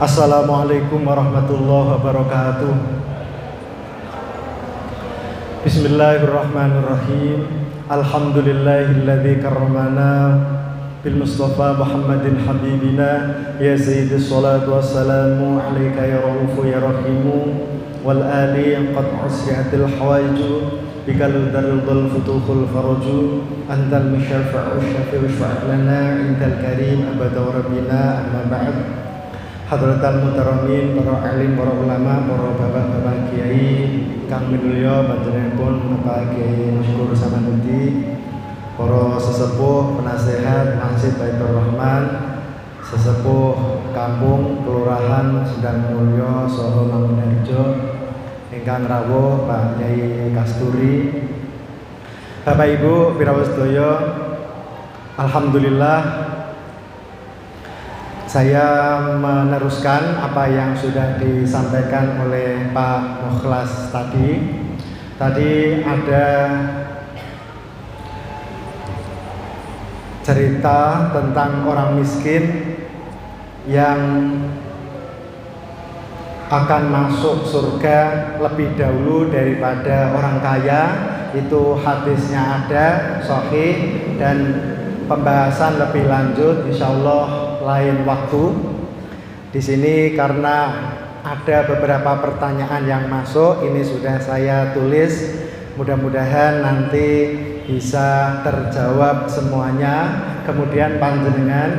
Assalamualaikum warahmatullahi wabarakatuh. Bismillahirrahmanirrahim. Alhamdulillahilladzi karramana bil Mustafa Muhammadin habibina ya sayyidis salatu wassalamu alayka ya raufu ya rahimu wal ali qad usriatil hawaiju bikal darul futuhul faraju antal musyafi'u syafi'u syafa'lana indal karim abada rabbina amma ba'd. Hadratal mutaramin, para alim, para ulama, para bapak-bapak kiai kang minulya panjenenganipun Bapak Kiai Masyhur Samanudi, para sesepuh penasehat Masjid Baitur Rahman, sesepuh kampung kelurahan Sendang Mulya saha Mangunharjo ingkang rawuh Pak Kyai Kasturi. Bapak Ibu piraos sedaya, alhamdulillah saya meneruskan apa yang sudah disampaikan oleh Pak Mukhlas tadi. Tadi ada cerita tentang orang miskin yang akan masuk surga lebih dahulu daripada orang kaya. Itu hadisnya ada, sahih, dan pembahasan lebih lanjut insyaallah lain waktu. Di sini karena ada beberapa pertanyaan yang masuk, ini sudah saya tulis. Mudah-mudahan nanti bisa terjawab semuanya. Kemudian panjenengan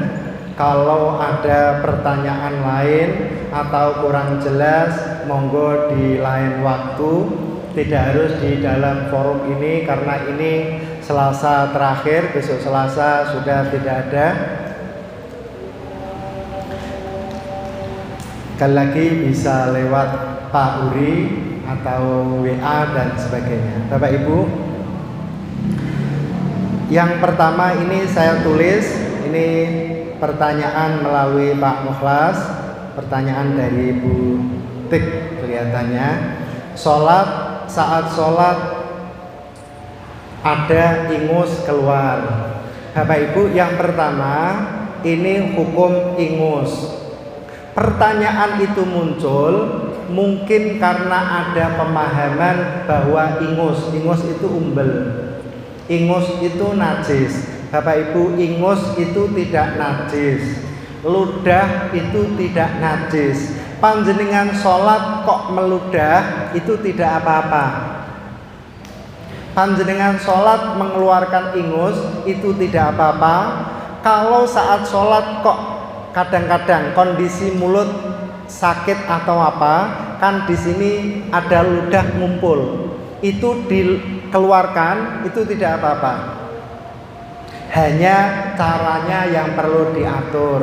kalau ada pertanyaan lain atau kurang jelas, monggo di lain waktu. Tidak harus di dalam forum ini karena ini Selasa terakhir, besok Selasa sudah tidak ada. Sekali lagi bisa lewat Pak Uri atau WA dan sebagainya. Bapak Ibu, yang pertama ini saya tulis, ini pertanyaan melalui Pak Mukhlas, pertanyaan dari Ibu Tik kelihatannya. Saat sholat ada ingus keluar. Bapak Ibu, yang pertama ini hukum ingus. Pertanyaan itu muncul mungkin karena ada pemahaman bahwa ingus itu umbel, ingus itu najis. Bapak Ibu, ingus itu tidak najis, ludah itu tidak najis. Panjenengan sholat kok meludah itu tidak apa-apa. Panjenengan sholat mengeluarkan ingus itu tidak apa-apa. Kalau saat sholat kok kadang-kadang kondisi mulut sakit atau apa, kan di sini ada ludah ngumpul, itu dikeluarkan, itu tidak apa-apa. Hanya caranya yang perlu diatur.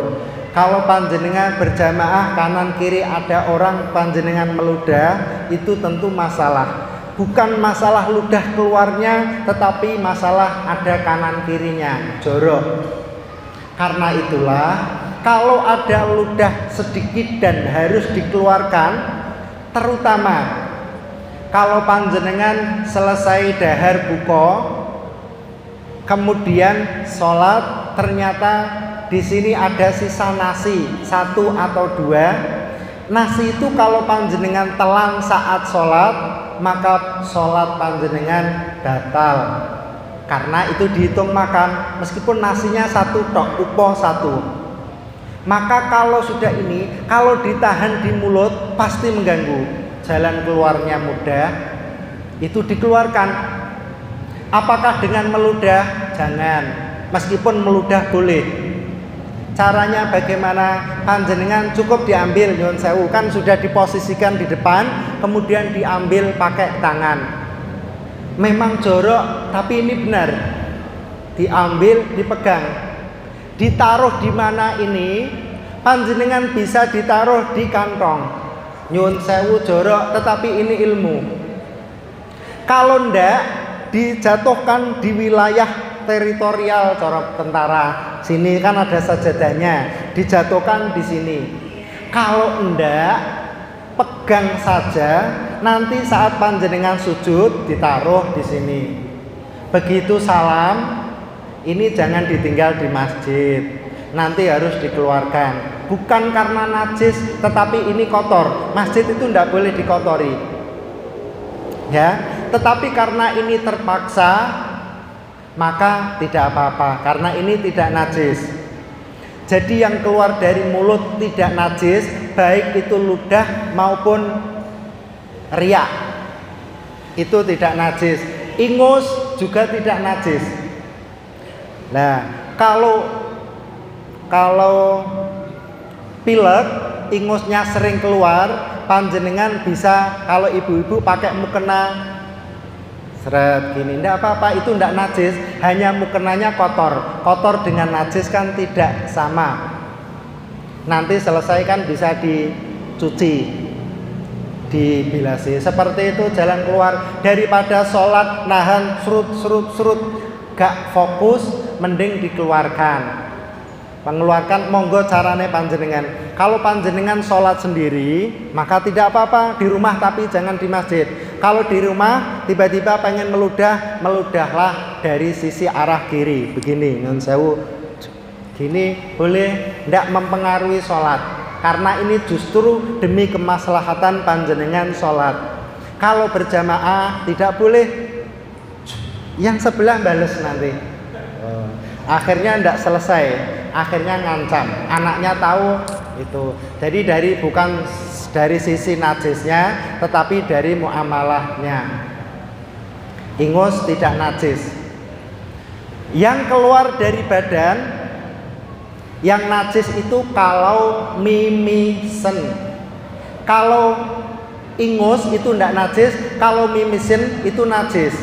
Kalau panjenengan berjamaah kanan kiri ada orang panjenengan meludah, itu tentu masalah. Bukan masalah ludah keluarnya, tetapi masalah ada kanan kirinya, jorok. Karena itulah kalau ada ludah sedikit dan harus dikeluarkan, terutama kalau panjenengan selesai dahar buka, kemudian sholat, ternyata di sini ada sisa nasi 1 atau 2. Nasi itu kalau panjenengan telan saat sholat, maka sholat panjenengan batal. Karena itu dihitung makan, meskipun nasinya 1 tok, upo 1. Maka kalau sudah ini, kalau ditahan di mulut pasti mengganggu. Jalan keluarnya mudah, itu dikeluarkan. Apakah dengan meludah? Jangan. Meskipun meludah boleh. Caranya bagaimana? Panjenengan cukup diambil, nyuwun sewu, kan sudah diposisikan di depan, kemudian diambil pakai tangan. Memang jorok, tapi ini benar. Diambil, dipegang. Ditaruh di mana ini? Panjenengan bisa ditaruh di kantong. Nyuwun sewu jorok, tetapi ini ilmu. Kalau ndak, dijatuhkan di wilayah teritorial cara tentara. Sini kan ada sajadahnya, dijatuhkan di sini. Kalau ndak, pegang saja. Nanti saat panjenengan sujud ditaruh di sini. Begitu salam, ini jangan ditinggal di masjid. Nanti harus dikeluarkan. bukan karena najis, tetapi ini kotor. Masjid itu tidak boleh dikotori, ya. Tetapi karena ini terpaksa, maka tidak apa-apa, karena ini tidak najis. Jadi yang keluar dari mulut tidak najis, baik itu ludah maupun riak, itu tidak najis. Ingus juga tidak najis. Nah, kalau pilek, ingusnya sering keluar, panjenengan bisa, kalau ibu-ibu pakai mukena seret gini, enggak apa-apa, itu enggak najis, hanya mukenanya kotor. Kotor dengan najis kan tidak sama. Nanti selesai kan bisa dicuci, dibilasi. Seperti itu jalan keluar. Daripada sholat nahan serut gak fokus, mending dikeluarkan. Mengeluarkan monggo carane panjenengan. Kalau panjenengan sholat sendiri, maka tidak apa-apa di rumah, tapi jangan di masjid. Kalau di rumah tiba-tiba pengen meludah, meludahlah dari sisi arah kiri. Begini, nyun sewu. Gini boleh, tidak mempengaruhi sholat. Karena ini justru demi kemaslahatan panjenengan sholat. Kalau berjamaah tidak boleh, yang sebelah bales nanti. Akhirnya tidak selesai, akhirnya ngancam, anaknya tahu itu. Jadi bukan dari sisi najisnya, tetapi dari muamalahnya. Ingus tidak najis. Yang keluar dari badan, yang najis itu kalau mimisen. Kalau ingus itu tidak najis, kalau mimisen itu najis.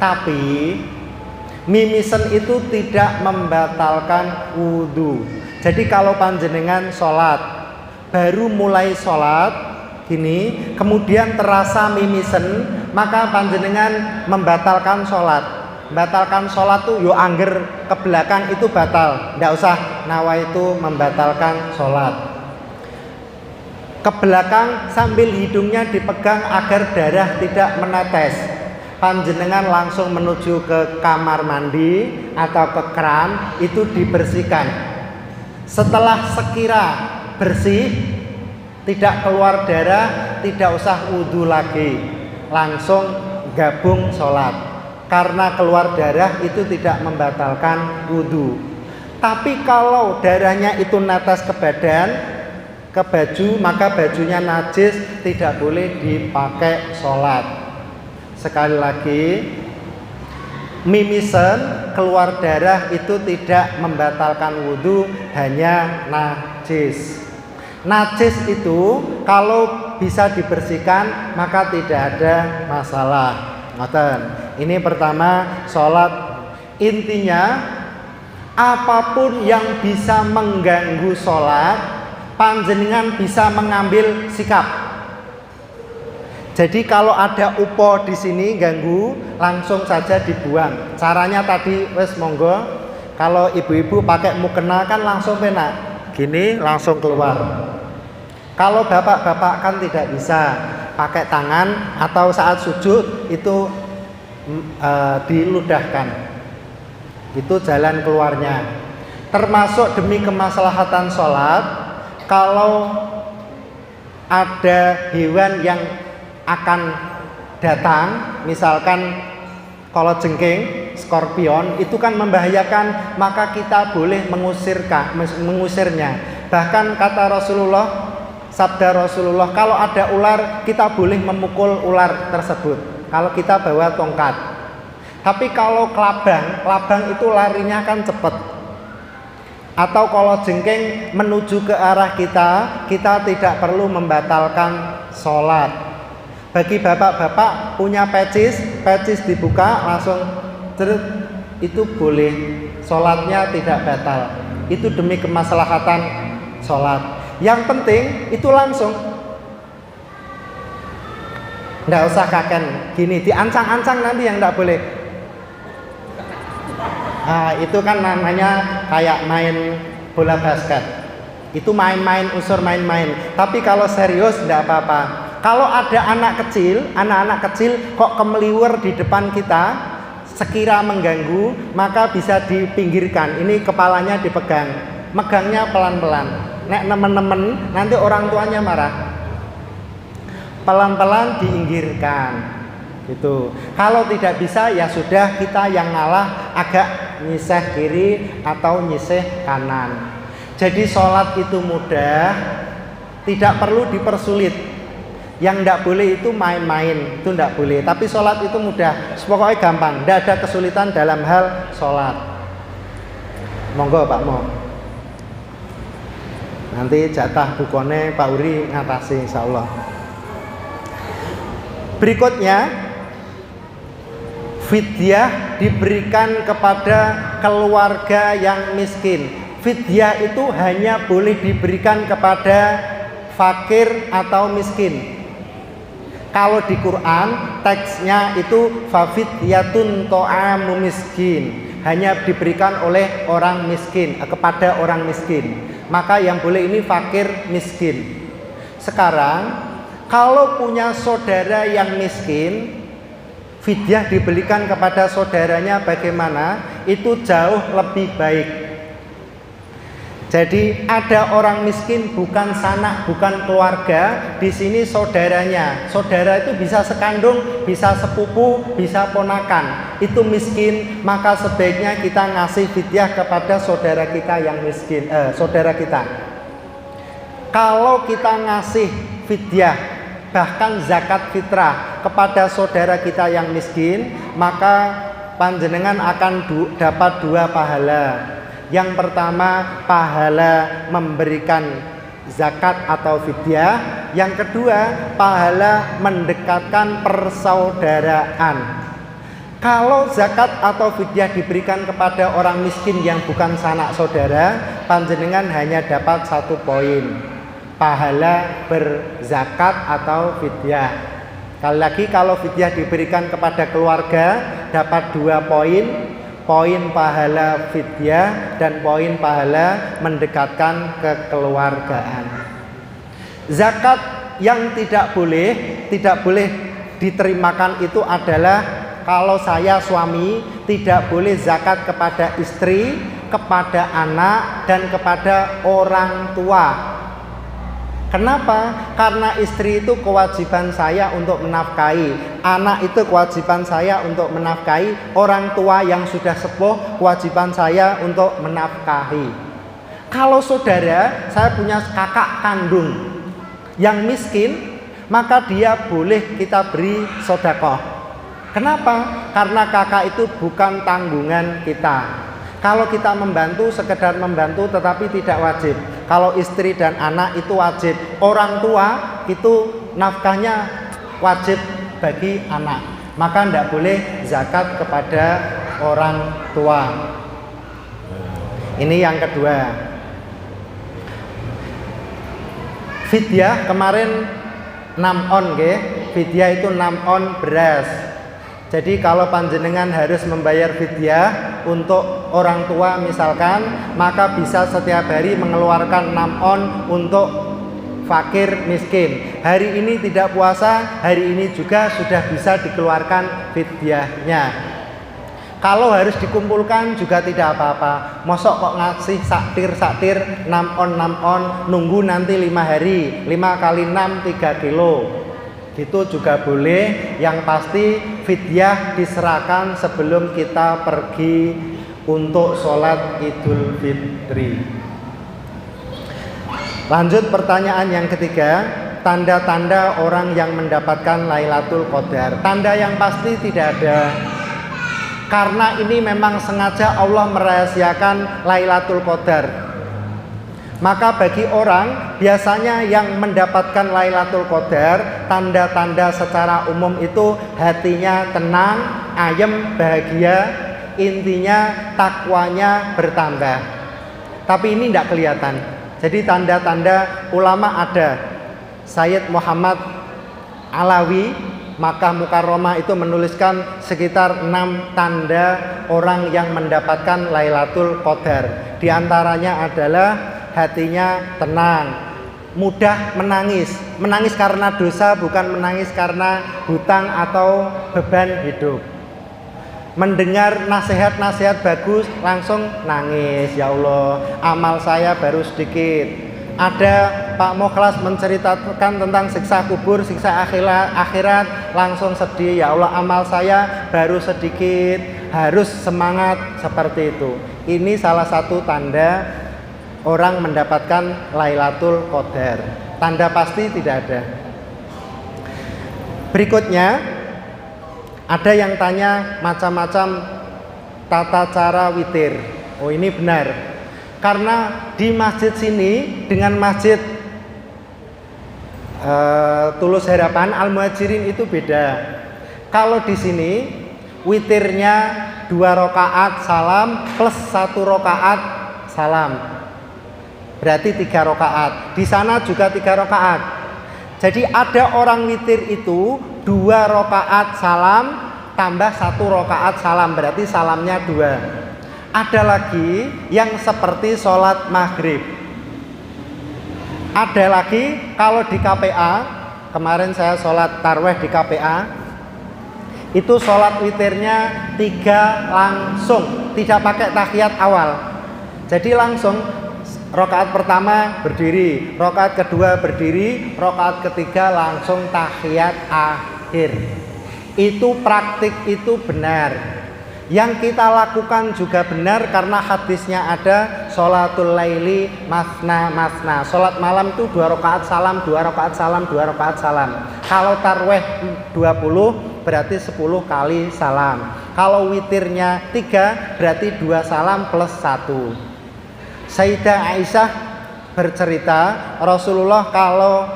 Tapi mimisen itu tidak membatalkan wudhu. Jadi kalau panjenengan sholat, baru mulai sholat gini, kemudian terasa mimisen, maka panjenengan membatalkan sholat. Membatalkan sholat tuh yo angger ke belakang itu batal, ndak usah nawa itu membatalkan sholat. Ke belakang sambil hidungnya dipegang agar darah tidak menetes. Panjenengan langsung menuju ke kamar mandi atau ke keran, itu dibersihkan. Setelah sekira bersih, tidak keluar darah, tidak usah wudhu lagi, langsung gabung sholat. Karena keluar darah itu tidak membatalkan wudhu. Tapi kalau darahnya itu netes ke badan, ke baju, maka bajunya najis, tidak boleh dipakai sholat. Sekali lagi, mimisen, keluar darah itu tidak membatalkan wudhu, hanya najis. Najis itu kalau bisa dibersihkan maka tidak ada masalah. Ngoten. Ini pertama, sholat. Intinya apapun yang bisa mengganggu sholat, panjenengan bisa mengambil sikap. Jadi kalau ada upo di sini ganggu, langsung saja dibuang. Caranya tadi wes monggo. Kalau ibu-ibu pakai mukena kan langsung penak. Gini langsung keluar. Kalau bapak-bapak kan tidak bisa, pakai tangan atau saat sujud itu diludahkan. Itu jalan keluarnya. Termasuk demi kemaslahatan sholat, kalau ada hewan yang akan datang, misalkan kalau jengking, skorpion, itu kan membahayakan, maka kita boleh mengusirnya. Bahkan kata Rasulullah, sabda Rasulullah, kalau ada ular kita boleh memukul ular tersebut kalau kita bawa tongkat. Tapi kalau kelabang itu larinya kan cepat. Atau kalau jengking menuju ke arah kita tidak perlu membatalkan sholat. Bagi bapak-bapak punya pecis dibuka langsung cerut, itu boleh, sholatnya tidak batal. Itu demi kemaslahatan sholat. Yang penting itu langsung, nggak usah kaken gini, diancang-ancang nanti yang nggak boleh. Nah, itu kan namanya kayak main bola basket. Itu main-main, unsur main-main. Tapi kalau serius nggak apa-apa. Kalau ada anak-anak kecil kok kemeliwer di depan kita, sekira mengganggu, maka bisa dipinggirkan. Ini kepalanya dipegang. megangnya pelan-pelan. Nek nemen-nemen nanti orang tuanya marah. Pelan-pelan diinggirkan. Gitu. Kalau tidak bisa ya sudah, kita yang ngalah agak nyiseh kiri atau nyiseh kanan. Jadi sholat itu mudah, tidak perlu dipersulit. Yang tidak boleh itu main-main, itu tidak boleh. Tapi sholat itu mudah, pokoknya gampang, tidak ada kesulitan dalam hal sholat. Monggo Pak Mo. Nanti jatah bukone Pak Uri ngatasi insya Allah. Berikutnya, fidyah diberikan kepada keluarga yang miskin. Fidyah itu hanya boleh diberikan kepada fakir atau miskin. Kalau di Quran teksnya itu fafidyatun to'amu miskin, hanya diberikan oleh orang miskin, kepada orang miskin. Maka yang boleh ini fakir miskin. Sekarang kalau punya saudara yang miskin, fidyah diberikan kepada saudaranya bagaimana? Itu jauh lebih baik. Jadi ada orang miskin bukan sanak, bukan keluarga, di sini saudaranya. Saudara itu bisa sekandung, bisa sepupu, bisa ponakan. Itu miskin, maka sebaiknya kita ngasih fidyah kepada saudara kita yang miskin, saudara kita. Kalau kita ngasih fidyah, bahkan zakat fitrah kepada saudara kita yang miskin, maka panjenengan akan dapat 2 pahala. Yang pertama, pahala memberikan zakat atau fidyah. Yang kedua, pahala mendekatkan persaudaraan. Kalau zakat atau fidyah diberikan kepada orang miskin yang bukan sanak saudara, panjenengan hanya dapat 1 poin, pahala berzakat atau fidyah. Sekali lagi, kalau fidyah diberikan kepada keluarga dapat 2 poin, poin pahala fidyah dan poin pahala mendekatkan kekeluargaan. Zakat yang tidak boleh diterimakan itu adalah kalau saya suami tidak boleh zakat kepada istri, kepada anak dan kepada orang tua. Kenapa? Karena istri itu kewajiban saya untuk menafkahi, anak itu kewajiban saya untuk menafkahi, orang tua yang sudah sepuh kewajiban saya untuk menafkahi. Kalau saudara, saya punya kakak kandung yang miskin, maka dia boleh kita beri sedekah. Kenapa? Karena kakak itu bukan tanggungan kita. Kalau kita membantu, sekedar membantu tetapi tidak wajib. Kalau istri dan anak itu wajib. Orang tua itu nafkahnya wajib bagi anak. Maka tidak boleh zakat kepada orang tua. Ini yang kedua. Fidyah kemarin 6 on nggih. Fidyah itu 6 on beras. Jadi kalau panjenengan harus membayar fidyah untuk orang tua misalkan, maka bisa setiap hari mengeluarkan 6 on untuk fakir miskin. Hari ini tidak puasa, hari ini juga sudah bisa dikeluarkan fidyahnya. Kalau harus dikumpulkan juga tidak apa-apa. Mosok kok ngasih saktir 6 on, nunggu nanti 5 hari, 5 kali 6 3 kilo. Itu juga boleh. Yang pasti fidyah diserahkan sebelum kita pergi untuk sholat Idul Fitri. Lanjut pertanyaan yang ketiga, tanda-tanda orang yang mendapatkan Lailatul Qadar. Tanda yang pasti tidak ada, karena ini memang sengaja Allah merahasiakan Lailatul Qadar. Maka bagi orang biasanya yang mendapatkan Lailatul Qadar, tanda-tanda secara umum itu hatinya tenang, ayem, bahagia, intinya takwanya bertambah. Tapi ini tidak kelihatan. Jadi tanda-tanda ulama ada. Sayyid Muhammad Alawi Makkah Mukarramah itu menuliskan sekitar 6 tanda orang yang mendapatkan Lailatul Qadar. Di antaranya adalah hatinya tenang, mudah menangis karena dosa, bukan menangis karena hutang atau beban hidup. mendengar nasihat-nasihat bagus langsung nangis, ya Allah amal saya baru sedikit. Ada Pak Mukhlas menceritakan tentang siksa kubur, siksa akhirat langsung sedih, ya Allah amal saya baru sedikit. Harus semangat seperti itu. Ini salah satu tanda orang mendapatkan Lailatul Qadar. Tanda pasti tidak ada. Berikutnya ada yang tanya macam-macam tata cara witir. Oh ini benar, karena di masjid sini dengan masjid Tulus Harapan Al Muhajirin itu beda. Kalau di sini witirnya 2 rakaat salam plus 1 rakaat salam, berarti 3 rakaat. Di sana juga 3 rakaat. Jadi ada orang witir itu 2 rakaat salam tambah 1 rakaat salam, berarti salamnya 2. Ada lagi yang seperti sholat maghrib. Ada lagi kalau di KPA, kemarin saya sholat tarweh di KPA, itu sholat witirnya 3 langsung, tidak pakai tahiyat awal. Jadi langsung rakaat pertama berdiri, rakaat kedua berdiri, rakaat ketiga langsung tahiyat akhir. Itu praktik, itu benar. Yang kita lakukan juga benar karena hadisnya ada sholatul laili masna masna. Sholat malam itu 2 rakaat salam, 2 rakaat salam, 2 rakaat salam. Kalau tarweh 20 berarti 10 kali salam. Kalau witirnya 3 berarti 2 salam plus 1. Sayyidah Aisyah bercerita Rasulullah kalau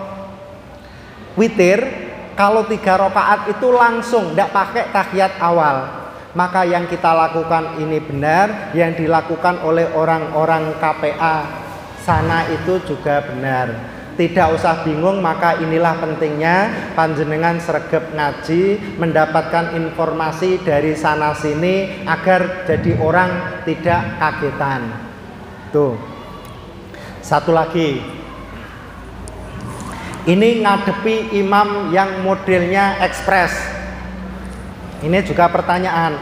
witir, kalau 3 rakaat itu langsung, tidak pakai tahiyat awal. Maka yang kita lakukan ini benar, yang dilakukan oleh orang-orang KPA sana itu juga benar. Tidak usah bingung, maka inilah pentingnya panjenengan sregep ngaji, mendapatkan informasi dari sana sini agar jadi orang tidak kagetan. Tuh. Satu lagi. Ini ngadepi imam yang modelnya ekspres. Ini juga pertanyaan.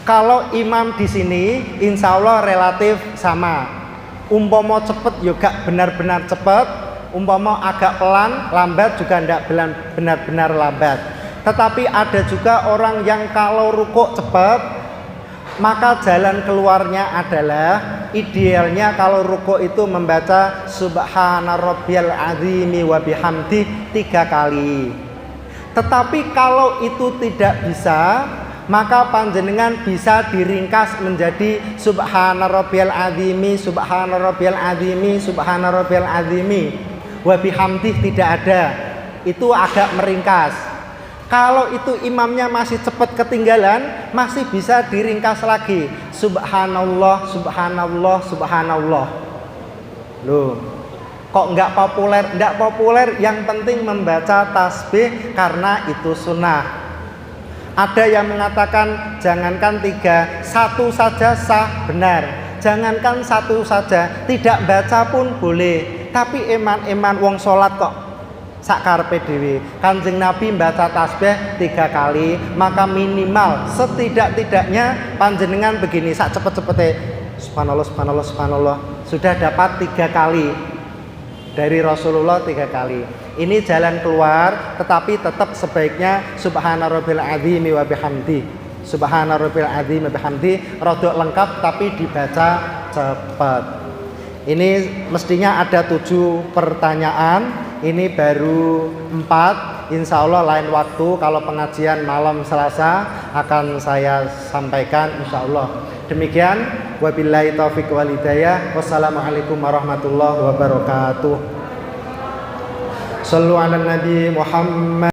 Kalau imam di sini insya Allah relatif sama. Umpama cepet juga benar-benar cepet, umpama agak pelan, lambat juga tidak benar-benar lambat. Tetapi ada juga orang yang kalau rukuk cepat, maka jalan keluarnya adalah idealnya kalau rukuk itu membaca Subhana Rabbiyal Azimi wa bihamdi 3 kali. Tetapi kalau itu tidak bisa, maka panjenengan bisa diringkas menjadi Subhana Rabbiyal Azimi, Subhana Rabbiyal Azimi, Subhana Rabbiyal Azimi. Wa bihamdi tidak ada. Itu agak meringkas. Kalau itu imamnya masih cepat ketinggalan, masih bisa diringkas lagi. Subhanallah, Subhanallah, Subhanallah. Loh, kok nggak populer? Nggak populer, yang penting membaca tasbih karena itu sunnah. Ada yang mengatakan jangankan 3, 1 saja sah, benar. Jangankan 1 saja, tidak baca pun boleh. Tapi eman-eman wong sholat kok sakarpe dhewe. Kanjeng Nabi baca tasbih 3 kali, maka minimal setidak-tidaknya panjenengan begini, sak cepet-cepete subhanallah, subhanallah, subhanallah, sudah dapat 3 kali. Dari Rasulullah 3 kali. Ini jalan keluar, tetapi tetap sebaiknya Subhana Rabbil Azimi wa bihamdi. Subhana Rabbil Azimi wa bihamdi, rodok lengkap tapi dibaca cepat. Ini mestinya ada 7 pertanyaan. Ini baru 4. Insya Allah lain waktu kalau pengajian malam Selasa akan saya sampaikan insya Allah. Demikian, wabillahi taufiq wal hidayah. Wassalamualaikum warahmatullahi wabarakatuh. Sallu ala Nabi Muhammad.